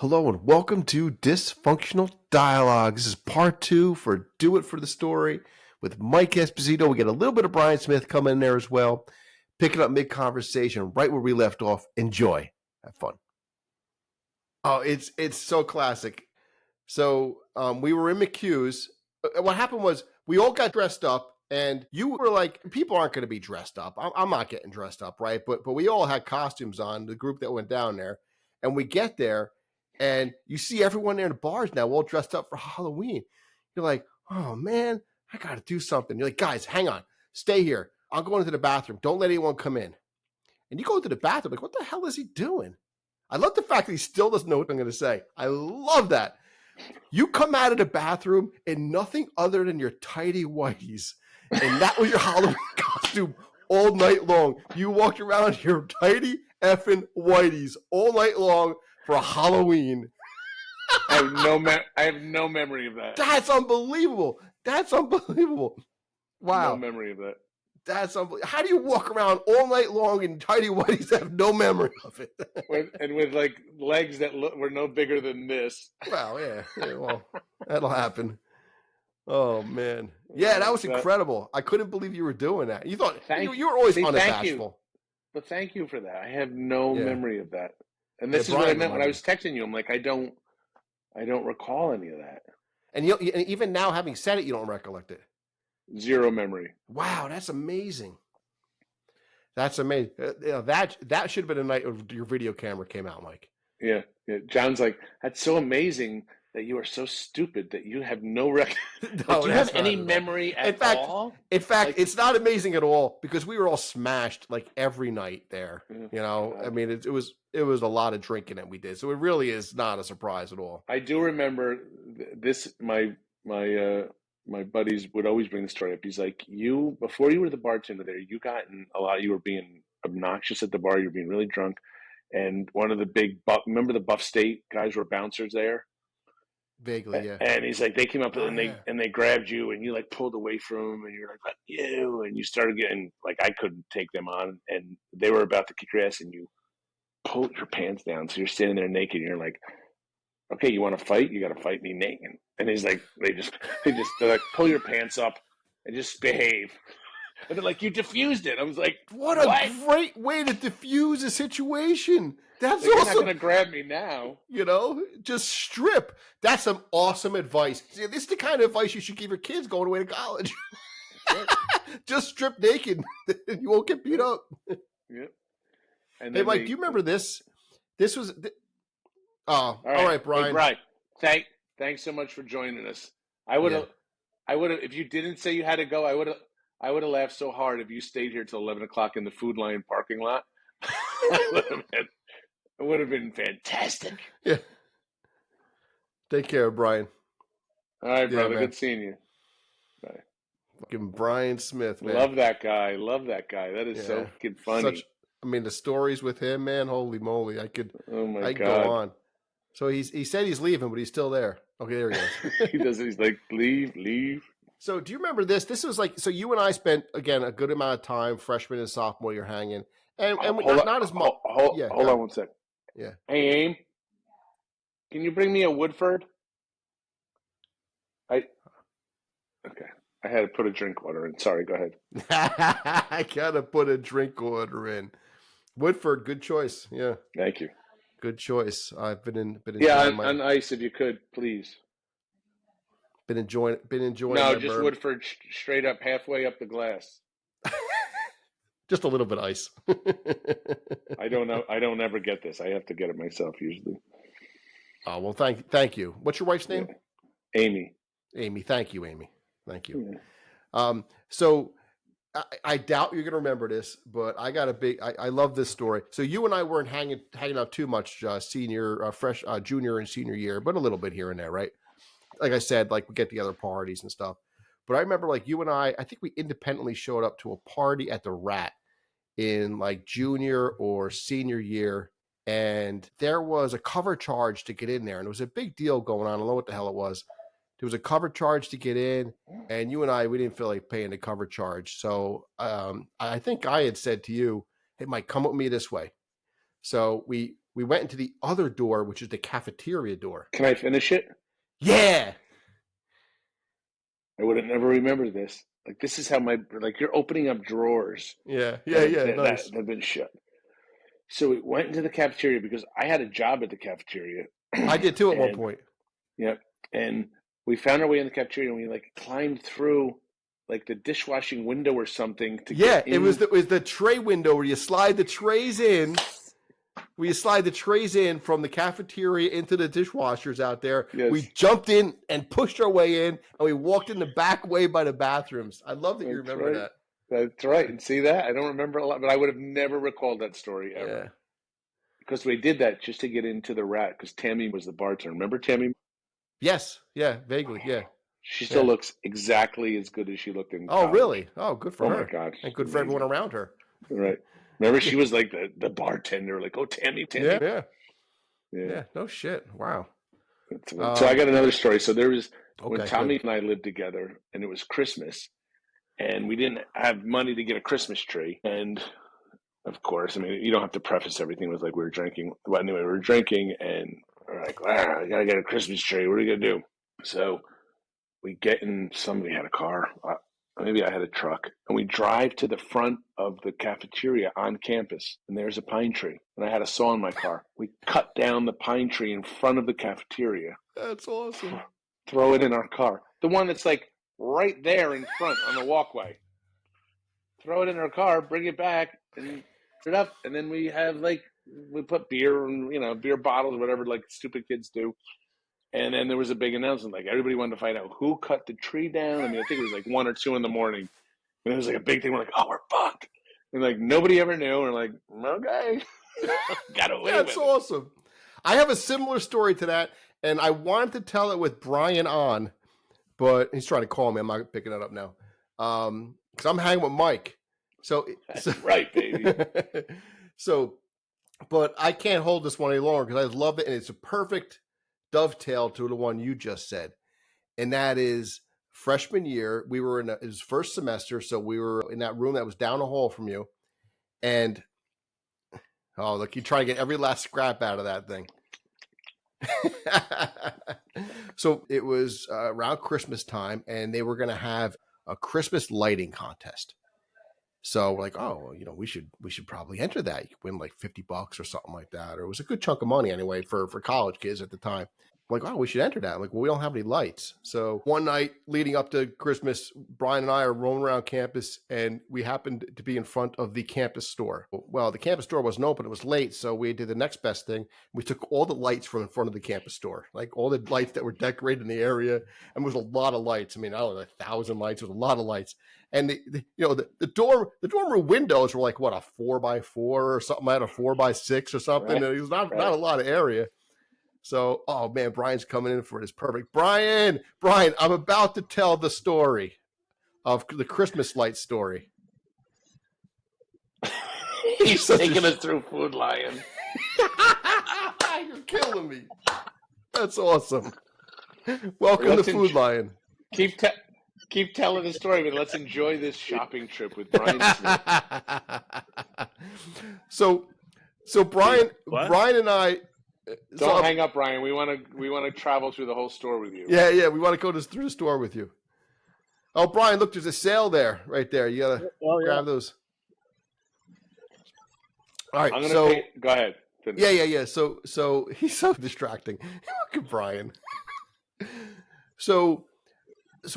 Hello and welcome to Dysfunctional Dialogue. This is part 2 for Do It for the Story with Mike Esposito. We get a little bit of Brian Smith coming in there as well, picking up mid-conversation right where we left off. Enjoy. Have fun. Oh, it's so classic. So we were in McHugh's. What happened was we all got dressed up, and you were like, people aren't going to be dressed up. I'm not getting dressed up, right? But we all had costumes on, the group that went down there, and we get there. And you see everyone there in the bars now all dressed up for Halloween. You're like, oh, man, I got to do something. You're like, guys, hang on. Stay here. I'll go into the bathroom. Don't let anyone come in. And you go into the bathroom, like, what the hell is he doing? I love the fact that he still doesn't know what I'm going to say. I love that. You come out of the bathroom in nothing other than your tidy whities. And that was your Halloween costume all night long. You walked around in your tidy effing whities all night long for Halloween. I have no memory of that. That's unbelievable. Wow. No memory of that. That's unbelievable. How do you walk around all night long in tidy whities and have no memory of it? with like legs that were no bigger than this. Well, yeah, well, that'll happen. Oh, man. Yeah, that was incredible. I couldn't believe you were doing that. You thought you were always unabashful. But thank you for that. I have no memory of that. And this is what I meant when I was texting you. I'm like, I don't recall any of that. And even now, having said it, you don't recollect it. Zero memory. Wow, that's amazing. That's amazing. That should have been a night your video camera came out, Mike. Yeah. John's like, that's so amazing that you are so stupid that you have no record. No, do you have any memory at all? In fact, it's not amazing at all because we were all smashed like every night there. You know, I mean, it was a lot of drinking that we did, so it really is not a surprise at all. I do remember this. My buddies would always bring the story up. He's like, before you were the bartender there, you were being obnoxious at the bar. You were being really drunk, and one of the remember the Buff State guys were bouncers there. Vaguely, yeah. And he's like, they came up and they grabbed you, and you like pulled away from them, and you're like, "Fuck you!" And you started getting like, I couldn't take them on, and they were about to kick your ass, and you pulled your pants down, so you're standing there naked, and you're like, "Okay, you want to fight? You got to fight me naked." And he's like, they're like, pull your pants up and just behave. And they're like, you diffused it. I was like, what a great way to diffuse a situation. That's like, awesome. You're not going to grab me now. You know, just strip. That's some awesome advice. See, this is the kind of advice you should give your kids going away to college. Just strip naked. You won't get beat up. Yep. Hey, Mike, do you remember this? This was... all right, Brian. Hey, Brian, thanks so much for joining us. I would have, if you didn't say you had to go, I would have laughed so hard if you stayed here till 11 o'clock in the Food Lion parking lot. It would have been fantastic. Yeah. Take care, Brian. All right, brother. Good seeing you. Bye. Fucking Brian Smith, man. Love that guy. That is so fucking funny. The stories with him, man. Holy moly. I could God. Go on. So he said he's leaving, but he's still there. Okay, there he is. He does. He's like, leave. So do you remember this? This was like, so you and I spent, again, a good amount of time, freshman and sophomore year hanging. And not as much. Hold on one sec. Yeah. Hey, Aim, can you bring me a Woodford? Okay. I had to put a drink order in. Sorry, go ahead. I got to put a drink order in. Woodford, good choice. Yeah. Thank you. Good choice. I've been enjoying on ice if you could, please. Been enjoying. No, just Woodford straight up, halfway up the glass. Just a little bit of ice. I don't know. I don't ever get this. I have to get it myself usually. Oh well, thank you. What's your wife's name? Yeah. Amy. Amy. Thank you, Amy. Thank you. Yeah. So I doubt you're gonna remember this, but I got I love this story. So you and I weren't hanging out too much junior and senior year, but a little bit here and there, right? Like I said, like we get together parties and stuff. But I remember like you and I think we independently showed up to a party at the Rat in like junior or senior year. And there was a cover charge to get in there. And it was a big deal going on. I don't know what the hell it was. There was a cover charge to get in. And you and I, we didn't feel like paying the cover charge. So I think I had said to you, hey, Mike, come with me this way. So we we went into the other door, which is the cafeteria door. Can I finish it? Yeah. I would have never remembered this. Like, this is how you're opening up drawers. Yeah. Nice. Nice. That have been shut. So we went into the cafeteria because I had a job at the cafeteria. I did too at one point. Yeah. And we found our way in the cafeteria and we like climbed through like the dishwashing window or something to get in. It was the tray window where you slide the trays in. We slide the trays in from the cafeteria into the dishwashers out there. Yes. We jumped in and pushed our way in, and we walked in the back way by the bathrooms. I love that you remember that. That's right. And see that? I don't remember a lot, but I would have never recalled that story ever. Yeah. Because we did that just to get into the rat, because Tammy was the bartender. Remember Tammy? Yes. Yeah, vaguely. Yeah. She still looks exactly as good as she looked in college. Really? Oh, good for her. Oh, my God. And good for everyone around her. Right. Remember, she was like the bartender, like, oh, Tammy. Yeah, no shit. Wow. So I got another story. So there was, when Tommy and I lived together, and it was Christmas, and we didn't have money to get a Christmas tree. And, of course, I mean, you don't have to preface everything with, like, we were drinking. Well, anyway, we were drinking, and we're like, I got to get a Christmas tree. What are we going to do? So we get in, somebody had a car. Maybe I had a truck, and we drive to the front of the cafeteria on campus, and there's a pine tree, and I had a saw in my car. We cut down the pine tree in front of the cafeteria. That's awesome. Throw it in our car. The one that's like right there in front on the walkway. Throw it in our car, bring it back, and put it up, and then we have we put beer and beer bottles or whatever like stupid kids do. And then there was a big announcement, like everybody wanted to find out who cut the tree down. I mean, I think it was like 1 or 2 in the morning. And it was like a big thing. We're like, oh, we're fucked. And like nobody ever knew. We're like, okay. Got away with it. That's awesome. I have a similar story to that, and I wanted to tell it with Brian on, but he's trying to call me. I'm not picking it up now. Because I'm hanging with Mike. That's right, baby. But I can't hold this one any longer because I love it, and it's a perfect dovetail to the one you just said, and that is freshman year. We were it was first semester, so we were in that room that was down the hall from you, and look, you try to get every last scrap out of that thing. So it was around Christmas time, and they were going to have a Christmas lighting contest. So we're like, we should probably enter that. You could win like $50 or something like that. Or it was a good chunk of money anyway for college kids at the time. I'm like, we should enter that. I'm like, well, we don't have any lights. So one night leading up to Christmas, Brian and I are roaming around campus, and we happened to be in front of the campus store. Well, the campus store wasn't open. It was late. So we did the next best thing. We took all the lights from in front of the campus store, like all the lights that were decorated in the area. And there was a lot of lights. I mean, I don't know, 1,000 lights. There was a lot of lights. And the dorm room windows were like, what, a 4x4 or something? I had a 4x6 or something. Right. And it was not a lot of area. So, oh man, Brian's coming in for it. It's perfect. Brian, I'm about to tell the story of the Christmas light story. He's taking us through Food Lion. You're killing me. That's awesome. Welcome to Food Lion. Keep telling the story, but let's enjoy this shopping trip with Brian Smith. So Brian and I. Don't hang up, Brian. We want to travel through the whole store with you. Yeah. We want to go through the store with you. Oh, Brian, look, there's a sale there, right there. You gotta grab those. All right. Go ahead. Finish. Yeah. So he's so distracting. Look at Brian. So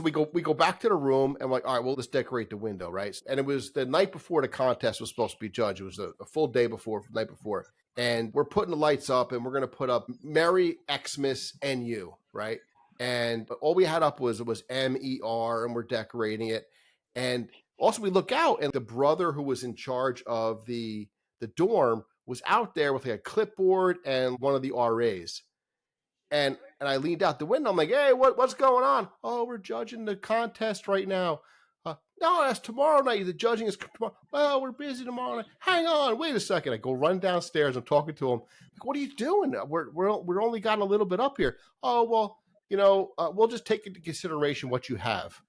we go back to the room, and we're like, all right, well, let's decorate the window, right? And it was the night before the contest was supposed to be judged. It was a full day before, the night before. And we're putting the lights up, and we're going to put up Merry Xmas and you, right? And all we had up was MER, and we're decorating it. And also we look out, and the brother who was in charge of the dorm was out there with like a clipboard and one of the RAs. And I leaned out the window. I'm like, hey, what's going on? Oh, we're judging the contest right now. No, that's tomorrow night. The judging is tomorrow. Well, we're busy tomorrow night. Hang on, wait a second. I go run downstairs. I'm talking to him. Like, what are you doing? We're only got a little bit up here. Oh, well, we'll just take into consideration what you have.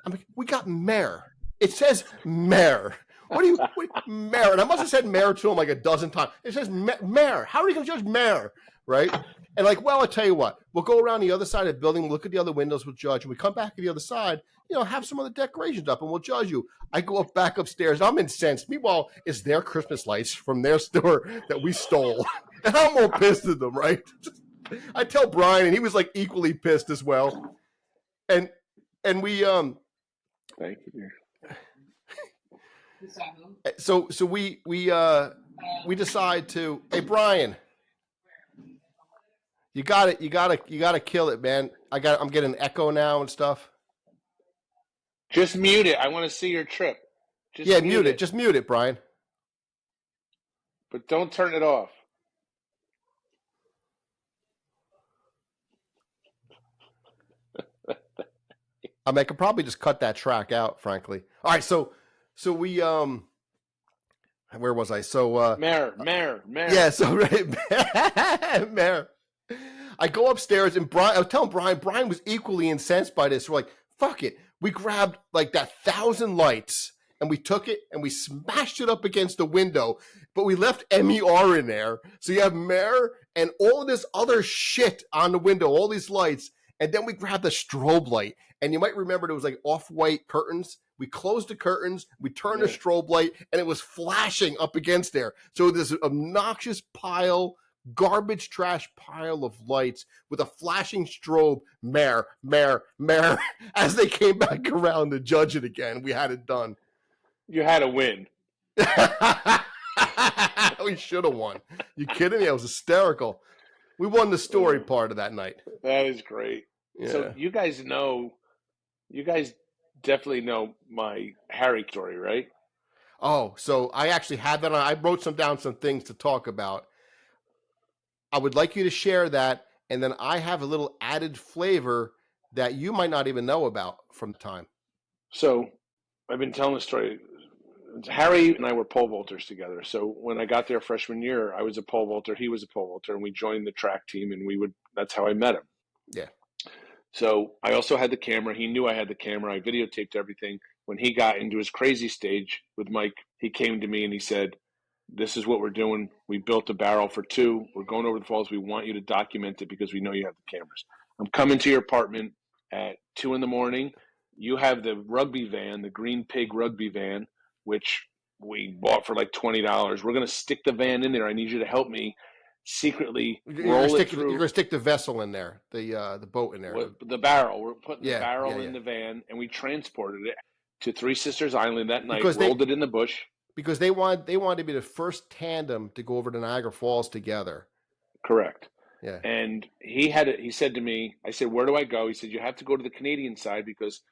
I'm like, we got mayor. It says mayor. Mayor? And I must have said mayor to him like a dozen times. It says mayor. How are you going to judge mayor? Right? And like, well, I'll tell you what, we'll go around the other side of the building, look at the other windows, we'll judge, and we come back to the other side, have some other decorations up, and we'll judge you. I go back upstairs, I'm incensed. Meanwhile, it's their Christmas lights from their store that we stole. And I'm more pissed at them, right? I tell Brian, and he was like equally pissed as well. And we Thank you, dear. So we decide to, hey Brian, you got to kill it, man. I'm getting an echo now and stuff. Just mute it. I want to see your trip. Just mute it. Just mute it, Brian. But don't turn it off. I mean, I could probably just cut that track out, frankly. All right, so we where was I? So Mayor. Yeah, so right, Mayor. I go upstairs and Brian. I was telling Brian was equally incensed by this. We're like, fuck it. We grabbed like that 1,000 lights and we took it and we smashed it up against the window, but we left MER in there. So you have Mayor and all of this other shit on the window, all these lights. And then we grabbed the strobe light. And you might remember there was like off-white curtains. We closed the curtains, we turned the strobe light, and it was flashing up against there. So this obnoxious garbage trash pile of lights with a flashing strobe, Mayor, as they came back around to judge it again. We had it done. You had a win. We should have won. You kidding me? It was hysterical. We won the story part of that night. That is great. Yeah. So you guys definitely know my Harry story, right? Oh, so I actually had that on. I wrote down some things to talk about. I would like you to share that, and then I have a little added flavor that you might not even know about from the time. So I've been telling the story. Harry and I were pole vaulters together. So when I got there freshman year, I was a pole vaulter, he was a pole vaulter, and we joined the track team, and that's how I met him. Yeah. So I also had the camera. He knew I had the camera. I videotaped everything. When he got into his crazy stage with Mike, he came to me and he said, this is what we're doing. We built a barrel for 2. We're going over the falls. We want you to document it because we know you have the cameras. I'm coming to your apartment at 2 a.m. You have the rugby van, the Green Pig rugby van, which we bought for like $20. We're going to stick the van in there. I need you to help me secretly roll it through. You're going to stick the vessel in there, the boat in there. The barrel. We're putting the barrel in the van, and we transported it to Three Sisters Island that night, rolled it in the bush. Because they wanted to be the first tandem to go over to Niagara Falls together. Correct. Yeah. And he said to me, I said, where do I go? He said, you have to go to the Canadian side because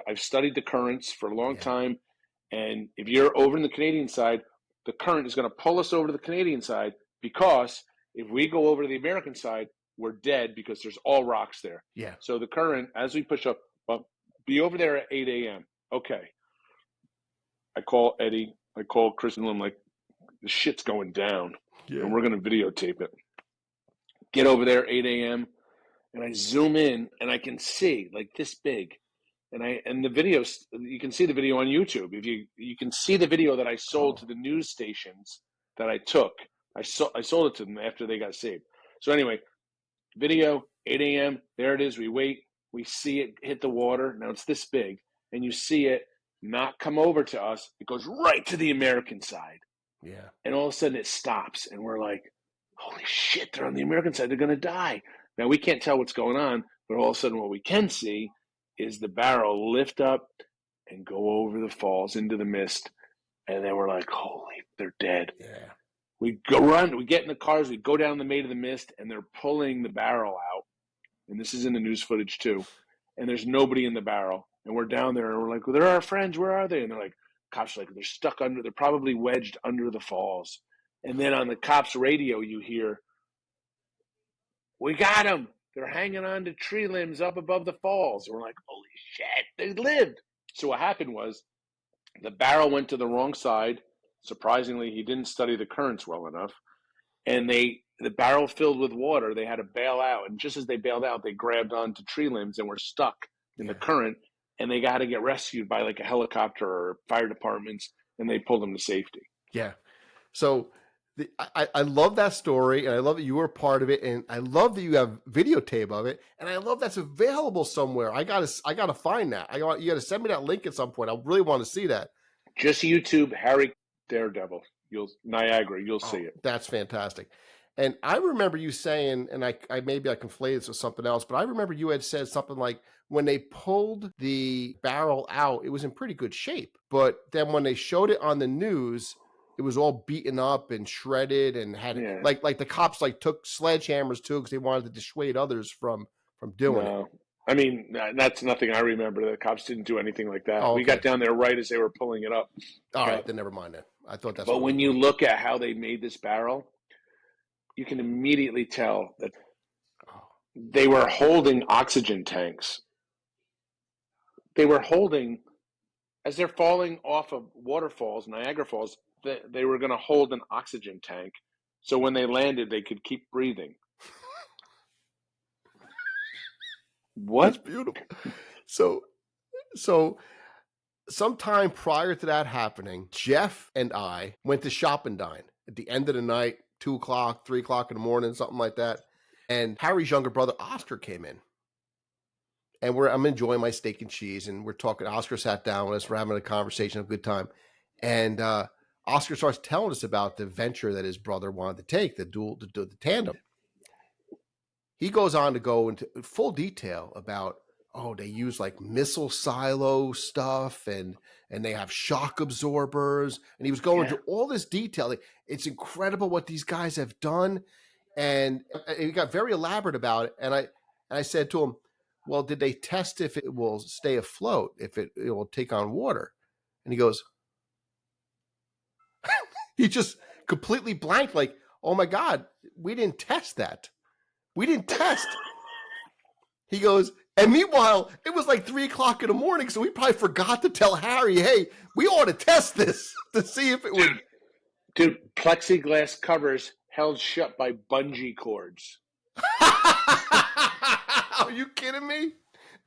I've studied the currents for a long time. And if you're over in the Canadian side, the current is going to pull us over to the Canadian side because if we go over to the American side, we're dead because there's all rocks there. Yeah. So the current, as we push up, be over there at 8 a.m. Okay. I call Eddie. I call Chris and I'm like, the shit's going down. Yeah. And we're going to videotape it. Get over there 8 a.m. and I zoom in and I can see like this big. And the videos, you can see the video on YouTube. If you can see the video that I sold to the news stations that I took. I sold it to them after they got saved. So anyway, video, 8 a.m. There it is. We wait. We see it hit the water. Now it's this big. And you see it not come over to us. It goes right to the American side. Yeah. And all of a sudden it stops. And we're like, holy shit, they're on the American side. They're going to die. Now we can't tell what's going on. But all of a sudden what we can see is the barrel lift up and go over the falls into the mist. And then we're like, holy, they're dead. Yeah. We get in the cars, we go down the Maid of the Mist, and they're pulling the barrel out. And this is in the news footage too. And there's nobody in the barrel. And we're down there and we're like, well, they're our friends, where are they? And they're like, cops are like, they're probably wedged under the falls. And then on the cops' radio, you hear, we got them. They're hanging on to tree limbs up above the falls. And we're like, holy shit, they lived. So what happened was the barrel went to the wrong side. Surprisingly, he didn't study the currents well enough. And the barrel filled with water, they had to bail out. And just as they bailed out, they grabbed onto tree limbs and were stuck in the current. And they got to get rescued by like a helicopter or fire departments. and they pulled him to safety. Yeah. So I love that story, and I love that you were part of it, and I love that you have videotape of it, and I love that's available somewhere. I gotta find that. You gotta send me that link at some point. I really want to see that. Just YouTube Harry Daredevil. Niagara. You'll see it. That's fantastic. And I remember you saying, and I maybe I conflated this with something else, but I remember you had said something like when they pulled the barrel out, it was in pretty good shape. But then when they showed it on the news, it was all beaten up and shredded and had like the cops like took sledgehammers too because they wanted to dissuade others from doing it. I mean, that's nothing I remember. The cops didn't do anything like that. Oh, okay. We got down there right as they were pulling it up. All right, then never mind that. I thought that's. But when you look at how they made this barrel, you can immediately tell that they were holding oxygen tanks. They were holding, as they're falling off of waterfalls, Niagara Falls, they were going to hold an oxygen tank. So when they landed, they could keep breathing. What? That's beautiful. So sometime prior to that happening, Jeff and I went to Shop and Dine at the end of the night, 2 o'clock, 3 o'clock in the morning, something like that. And Harry's younger brother, Oscar, came in. And I'm enjoying my steak and cheese, and we're talking. Oscar sat down with us. We're having a conversation, a good time. And Oscar starts telling us about the venture that his brother wanted to take, the tandem. He goes on to go into full detail about, they use like missile silo stuff and they have shock absorbers. And he was going into all this detail. It's incredible what these guys have done. And he got very elaborate about it. And I said to him, well, did they test if it will stay afloat, if it will take on water? And he goes, he just completely blanked, like, oh my God, we didn't test that. We didn't test. He goes, and meanwhile, it was like 3 o'clock in the morning, so we probably forgot to tell Harry, hey, we ought to test this to see if it would. Dude, plexiglass covers held shut by bungee cords. Are you kidding me?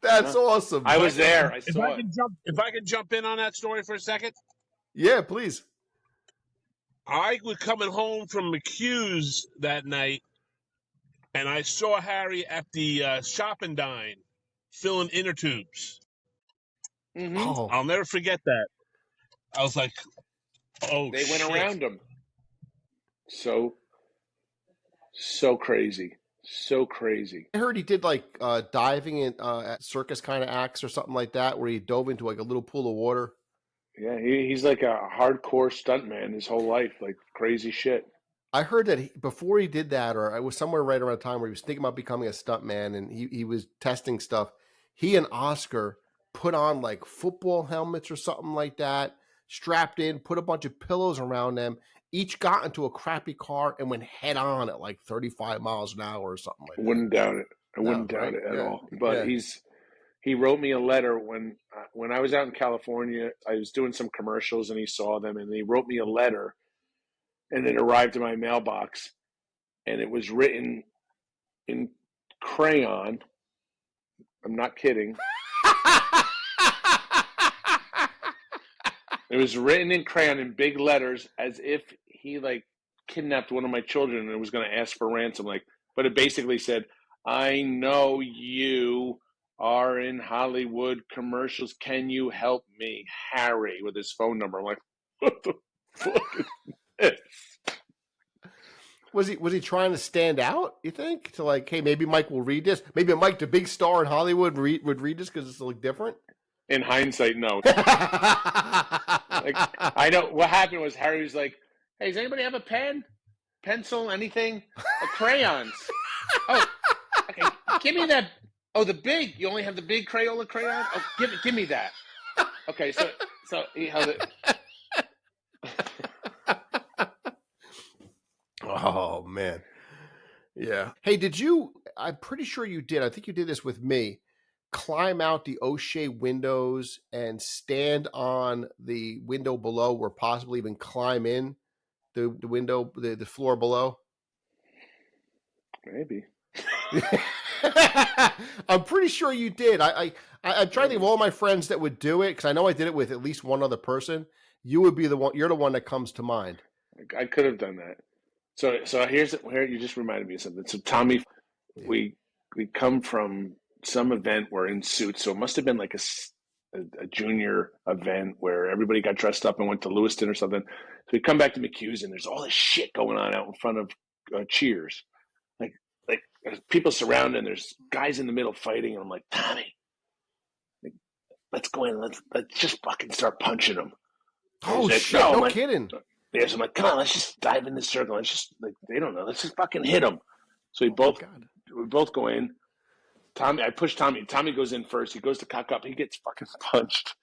That's awesome. I was there. I saw it. If I can jump in on that story for a second? Yeah, please. I was coming home from McHugh's that night, and I saw Harry at the Shop and Dine filling inner tubes. Mm-hmm. Oh. I'll never forget that. I was like, oh, they shit. went around him. So crazy. So crazy. I heard he did like diving in at circus kind of acts or something like that, where he dove into like a little pool of water. Yeah, he's like a hardcore stuntman his whole life, like crazy shit. I heard that before he did that, or I was somewhere right around the time where he was thinking about becoming a stuntman, and he was testing stuff. He and Oscar put on like football helmets or something like that, strapped in, put a bunch of pillows around them, each got into a crappy car and went head on at like 35 miles an hour or something like that. Wouldn't doubt it. I wouldn't doubt it at all. But he wrote me a letter when I was out in California. I was doing some commercials and he saw them, and he wrote me a letter, and it arrived in my mailbox, and it was written in crayon. I'm not kidding. It was written in crayon in big letters, as if he like kidnapped one of my children and was going to ask for ransom. But it basically said, "I know you are in Hollywood commercials. Can you help me, Harry?" With his phone number. I'm like, what the fuck is this? Was he trying to stand out, you think? To like, hey, maybe Mike will read this. Maybe Mike, the big star in Hollywood, would read this because it's like different? In hindsight, no. I know what happened was Harry was like, "Hey, does anybody have a pen, pencil, anything? Crayons? Oh, okay. Give me that. Oh, the big. You only have the big Crayola crayon. Oh, give me that. Okay, so he held it." Oh man, yeah. Hey, did you? I'm pretty sure you did. I think you did this with me. Climb out the O'Shea windows and stand on the window below, or possibly even climb in the window, the floor below. Maybe. I'm pretty sure you did. I'm trying to think of all my friends that would do it, because I know I did it with at least one other person, you would be the one. You're the one that comes to mind. I could have done that. So here you just reminded me of something. So Tommy, we come from some event. We're in suits, so it must have been like a junior event where everybody got dressed up and went to Lewiston or something. So we come back to McHugh's and there's all this shit going on out in front of Cheers, like there's people surrounding. There's guys in the middle fighting, and I'm like, Tommy, let's go in. Let's just fucking start punching them. Oh shit! No kidding. Yeah, so I'm like, come on, let's just dive in this circle. Let's just they don't know. Let's just fucking hit them. So we both go in. Tommy, I push Tommy. Tommy goes in first. He goes to cock up. He gets fucking punched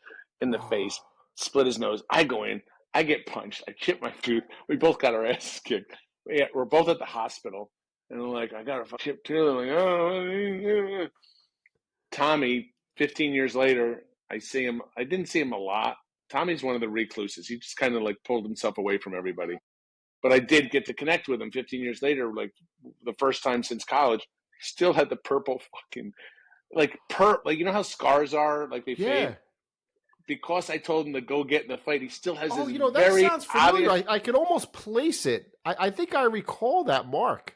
in the face, split his nose. I go in. I get punched. I chip my tooth. We both got our asses kicked. Yeah, we're both at the hospital, and I'm like, I got a chip too. I'm like, oh. Tommy, 15 years later, I see him. I didn't see him a lot. Tommy's one of the recluses. He just kind of like pulled himself away from everybody. But I did get to connect with him 15 years later, like the first time since college. He still had the purple fucking, like you know how scars are? Like they fade? Because I told him to go get in the fight, he still has this that very sounds familiar. obvious... I could almost place it. I think I recall that mark.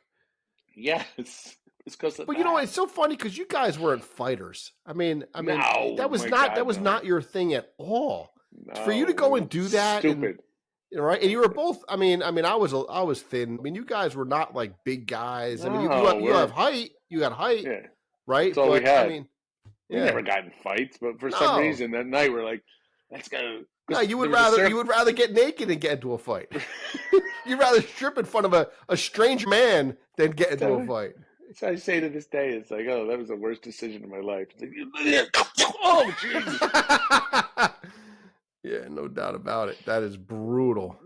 Yes. It's because of But that. it's so funny because you guys weren't fighters. I mean, no, that was not your thing at all. No, for you to go and do that, stupid, right? And you were both. I mean, I was thin. I mean, you guys were not like big guys. I mean, you have height. You got height, yeah. right? That's all we had. I mean, we never got in fights, but for some reason that night we're like, let's go. No, you would rather get naked and get into a fight. You'd rather strip in front of a strange man than get into a fight. So I say to this day, it's like, oh, that was the worst decision of my life. It's like, oh, jeez. Yeah, no doubt about it. That is brutal.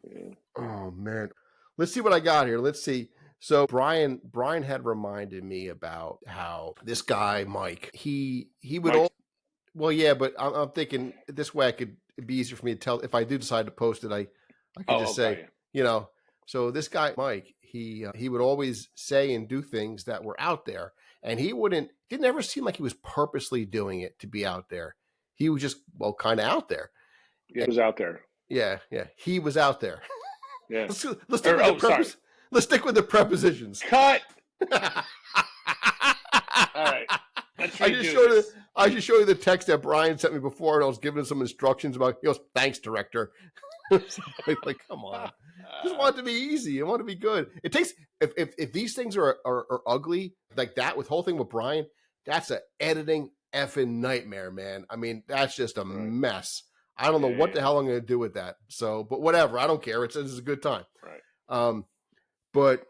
Yeah. Oh man. Let's see what I got here. Let's see. So Brian had reminded me about how this guy Mike, he would well, yeah, but I'm thinking this way it'd be easier for me to tell if I do decide to post it. I can just say, So this guy Mike, he would always say and do things that were out there, and didn't ever seem like he was purposely doing it to be out there. He was just kind of out there. Yeah, he was out there. Yeah, he was out there. Yeah. Let's stick with the prepositions. Cut. All right. I just showed you the text that Brian sent me before, and I was giving him some instructions about. He goes, "Thanks, director." Like, come on. I just want it to be easy. I want it to be good. It takes if these things are ugly like that, with whole thing with Brian, that's an editing effing nightmare, man. I mean, that's just a mess. I don't know what the hell I'm going to do with that. So, but whatever. I don't care. It's a good time. Right. But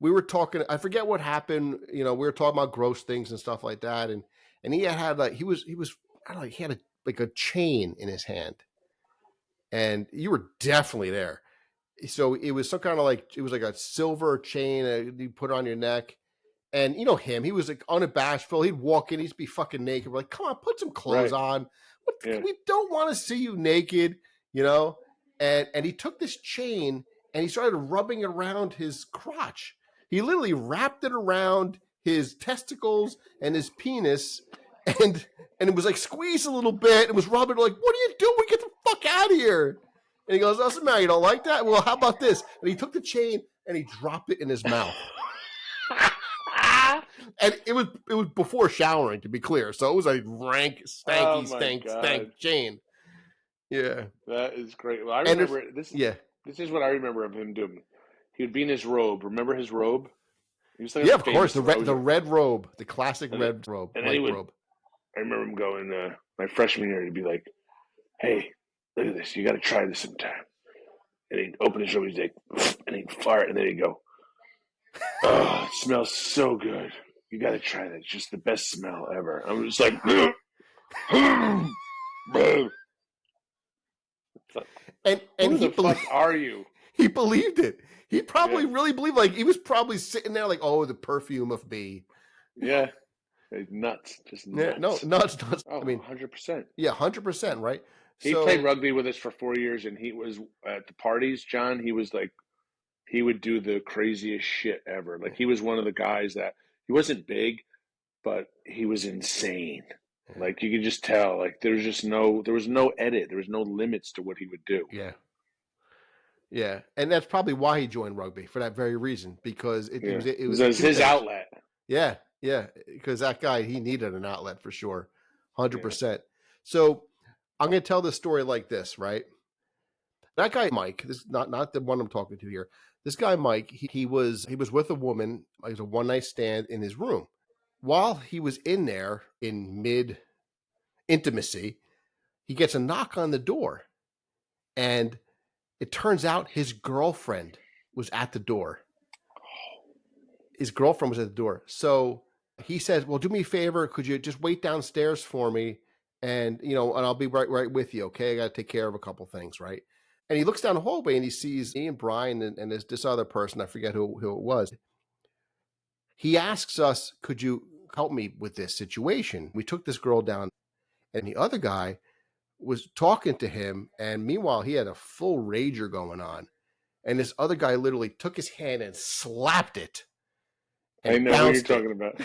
we were talking. I forget what happened. We were talking about gross things and stuff like that. And he had like he was I don't know. He had a chain in his hand, and you were definitely there. So it was some kind of it was like a silver chain you put on your neck. And you know him, he was like unabashedful. He'd walk in, he'd be fucking naked. We're like, come on, put some clothes on. We don't want to see you naked, And he took this chain and he started rubbing it around his crotch. He literally wrapped it around his testicles and his penis, and it was like squeezed a little bit. It was rubbing like, what are you doing? Get the fuck out of here. And he goes, doesn't matter, you don't like that? Well, how about this? And he took the chain and he dropped it in his mouth. And it was before showering, to be clear. So it was a rank, stank chain. Yeah. That is great. Well, I remember this. Yeah. This is what I remember of him doing. He would be in his robe. Remember his robe? He was of course. The red robe. The classic red robe. And robe. I remember him going, my freshman year, he'd be like, hey, look at this. You got to try this sometime. And he'd open his robe. He'd like, and he'd fart. And then he'd go, oh, it smells so good. You got to try that. It's just the best smell ever. I'm just like, and who the fuck are you? He believed it. He probably really believed. Like he was probably sitting there, like, oh, the perfume of me. Yeah, nuts, just nuts. Yeah, no, nuts. Oh, I mean, 100%. Yeah, 100%. Right. He played rugby with us for 4 years, and he was at the parties. John, he was like, he would do the craziest shit ever. Like he was one of the guys that he wasn't big, but he was insane. Like you could just tell, like there was no edit. There was no limits to what he would do. Yeah. Yeah. And that's probably why he joined rugby, for that very reason, because it was his outlet. Yeah. Yeah. Because that guy, he needed an outlet for sure. 100%. So I'm going to tell this story like this, right? That guy, Mike, this is not the one I'm talking to here. This guy, Mike, he was with a woman. It was a one-night stand in his room. While he was in there in mid-intimacy, he gets a knock on the door. And it turns out his girlfriend was at the door. His girlfriend was at the door. So he says, well, do me a favor. Could you just wait downstairs for me? And, and I'll be right with you. Okay. I got to take care of a couple things. Right. And he looks down the hallway and he sees me and Brian and this other person. I forget who it was. He asks us, could you help me with this situation? We took this girl down and the other guy was talking to him. And meanwhile, he had a full rager going on. And this other guy literally took his hand and slapped it. I know what you're talking about.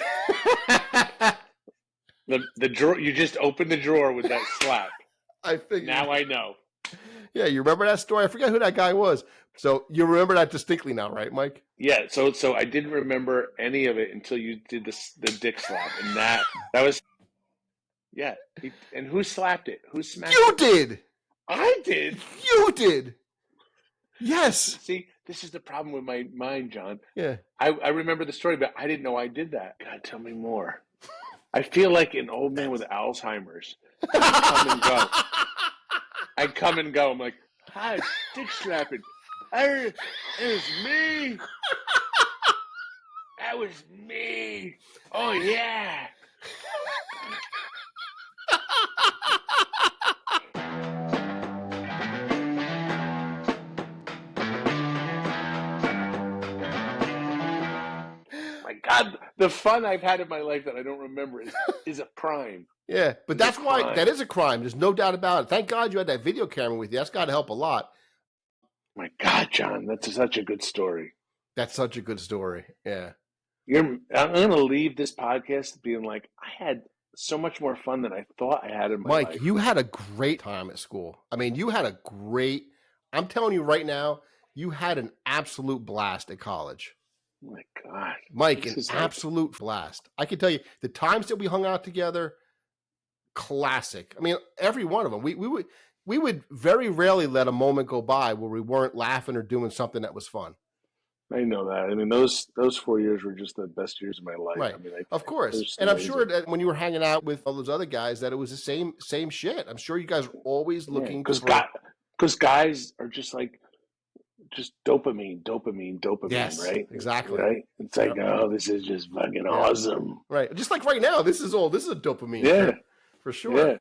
The drawer, you just opened the drawer with that slap. I figured. Now I know. Yeah, you remember that story? I forget who that guy was. So you remember that distinctly now, right, Mike? Yeah. So I didn't remember any of it until you did the dick slap, and that was. Yeah. And who slapped it? Who smacked it? You did. I did. You did. Yes. See, this is the problem with my mind, John. Yeah. I remember the story, but I didn't know I did that. God, tell me more. I feel like an old man with Alzheimer's. I come and go. I'm like, hi, dick slapping. It was me. That was me. Oh, yeah. My God, the fun I've had in my life that I don't remember is a crime. Yeah, but that's why that is a crime. There's no doubt about it. Thank God you had that video camera with you. That's got to help a lot. My God, John, that's such a good story. That's such a good story. Yeah. I'm going to leave this podcast being like, I had so much more fun than I thought I had in my life. Mike, you had a great time at school. I mean, I'm telling you right now, you had an absolute blast at college. Oh my God. Mike, an absolute blast. I can tell you, the times that we hung out together, classic. I mean, every one of them. We would very rarely let a moment go by where we weren't laughing or doing something that was fun. I know that. I mean, those 4 years were just the best years of my life. Right. I mean, of course. And amazing. I'm sure that when you were hanging out with all those other guys, that it was the same shit. I'm sure you guys were always looking because guys are just dopamine, yes, right? Exactly. Right? It's like, oh, this is just fucking awesome. Right. Just like right now, this is a dopamine. Yeah. Trip, for sure. Yeah.